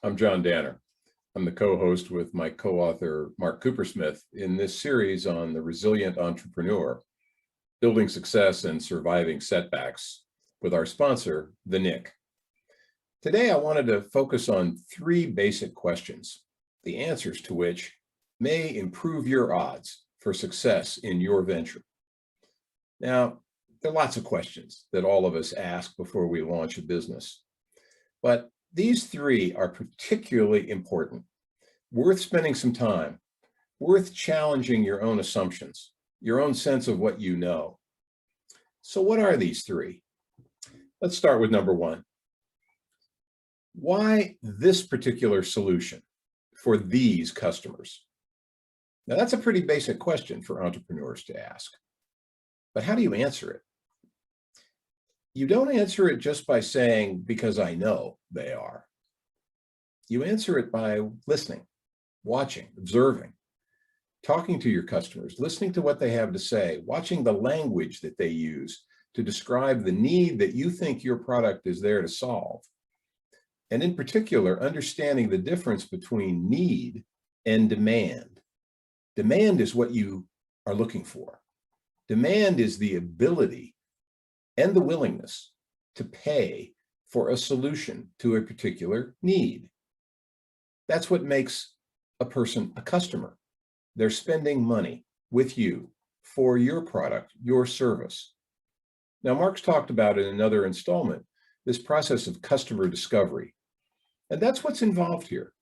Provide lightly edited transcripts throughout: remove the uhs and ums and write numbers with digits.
I'm John Danner. I'm the co-host with my co-author, Mark Coopersmith, in this series on the resilient entrepreneur, building success and surviving setbacks with our sponsor, the Nick. Today, I wanted to focus on three basic questions, the answers to which may improve your odds for success in your venture. Now, there are lots of questions that all of us ask before we launch a business, but these three are particularly important, worth spending some time, worth challenging your own assumptions, your own sense of what you know. So what are these three? Let's start with number one. Why this particular solution for these customers? Now, that's a pretty basic question for entrepreneurs to ask, but how do you answer it? You don't answer it just by saying, because I know they are. You answer it by listening, watching, observing, talking to your customers, listening to what they have to say, watching the language that they use to describe the need that you think your product is there to solve. And in particular, understanding the difference between need and demand. Demand is what you are looking for. Demand is the ability and the willingness to pay for a solution to a particular need. That's what makes a person a customer. They're spending money with you for your product, your service. Now, Mark's talked about in another installment, this process of customer discovery. And that's what's involved here.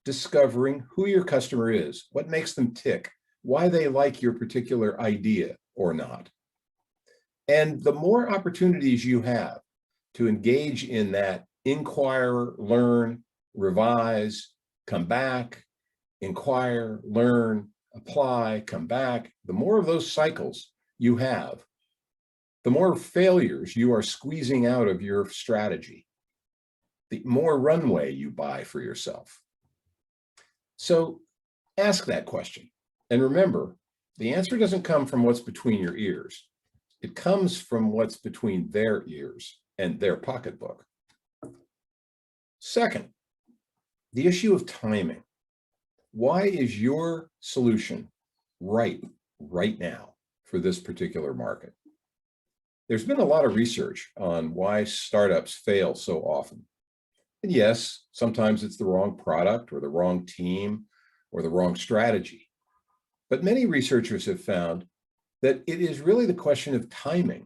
Discovering who your customer is, what makes them tick, why they like your particular idea or not. And the more opportunities you have to engage in that inquire, learn, revise, come back, inquire, learn, apply, come back, the more of those cycles you have, the more failures you are squeezing out of your strategy, the more runway you buy for yourself. So ask that question. And remember, the answer doesn't come from what's between your ears. It comes from what's between their ears and their pocketbook. Second, the issue of timing. Why is your solution right now for this particular market? There's been a lot of research on why startups fail so often. And yes, sometimes it's the wrong product or the wrong team or the wrong strategy. But many researchers have found that it is really the question of timing.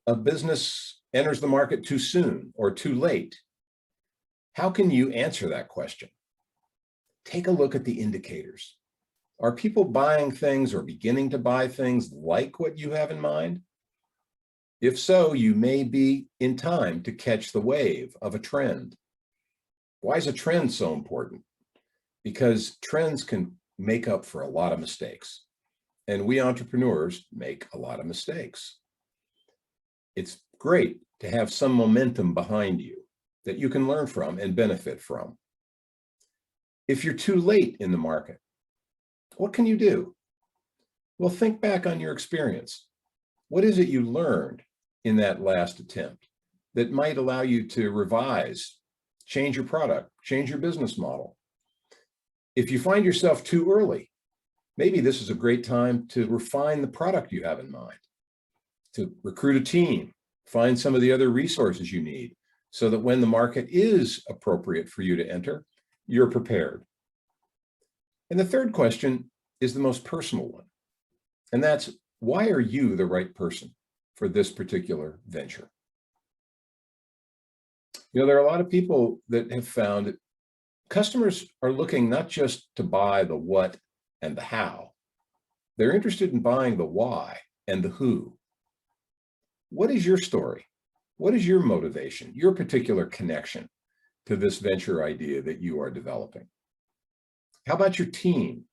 A business enters the market too soon or too late. How can you answer that question? Take a look at the indicators. Are people buying things or beginning to buy things like what you have in mind? If so, you may be in time to catch the wave of a trend. Why is a trend so important? Because trends can make up for a lot of mistakes. And we entrepreneurs make a lot of mistakes. It's great to have some momentum behind you that you can learn from and benefit from. If you're too late in the market, what can you do? Well, think back on your experience. What is it you learned in that last attempt that might allow you to revise, change your product, change your business model? If you find yourself too early, maybe this is a great time to refine the product you have in mind, to recruit a team, find some of the other resources you need so that when the market is appropriate for you to enter, you're prepared. And the third question is the most personal one. And that's, why are you the right person for this particular venture? You know, there are a lot of people that have found that customers are looking not just to buy the what and the how. They're interested in buying the why and the who. What is your story? What is your motivation, your particular connection to this venture idea that you are developing? How about your team?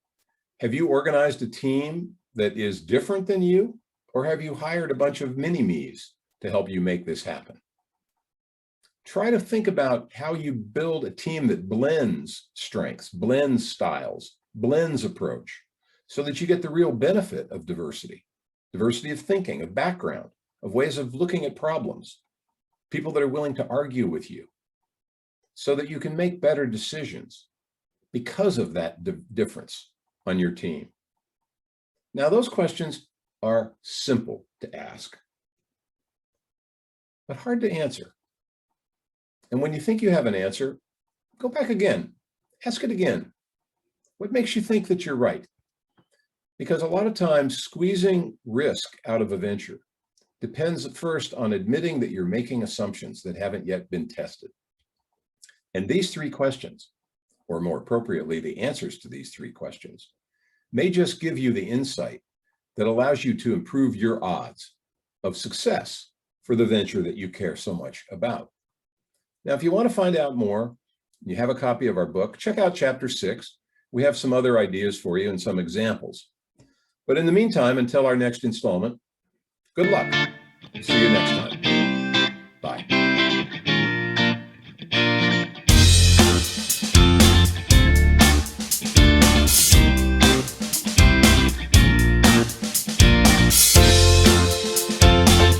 Have you organized a team that is different than you, or have you hired a bunch of mini-me's to help you make this happen? Try to think about how you build a team that blends strengths, blends styles, blends approach, so that you get the real benefit of diversity of thinking, of background, of ways of looking at problems, people that are willing to argue with you. so that you can make better decisions because of that difference on your team? Now, those questions are simple to ask, but hard to answer. And when you think you have an answer, go back again, ask it again. What makes you think that you're right? Because a lot of times squeezing risk out of a venture depends first on admitting that you're making assumptions that haven't yet been tested. And these three questions, or more appropriately, the answers to these three questions, may just give you the insight that allows you to improve your odds of success for the venture that you care so much about. Now, if you want to find out more, you have a copy of our book, check out Chapter 6. We have some other ideas for you and some examples. But in the meantime, until our next installment, good luck. See you next time. Bye.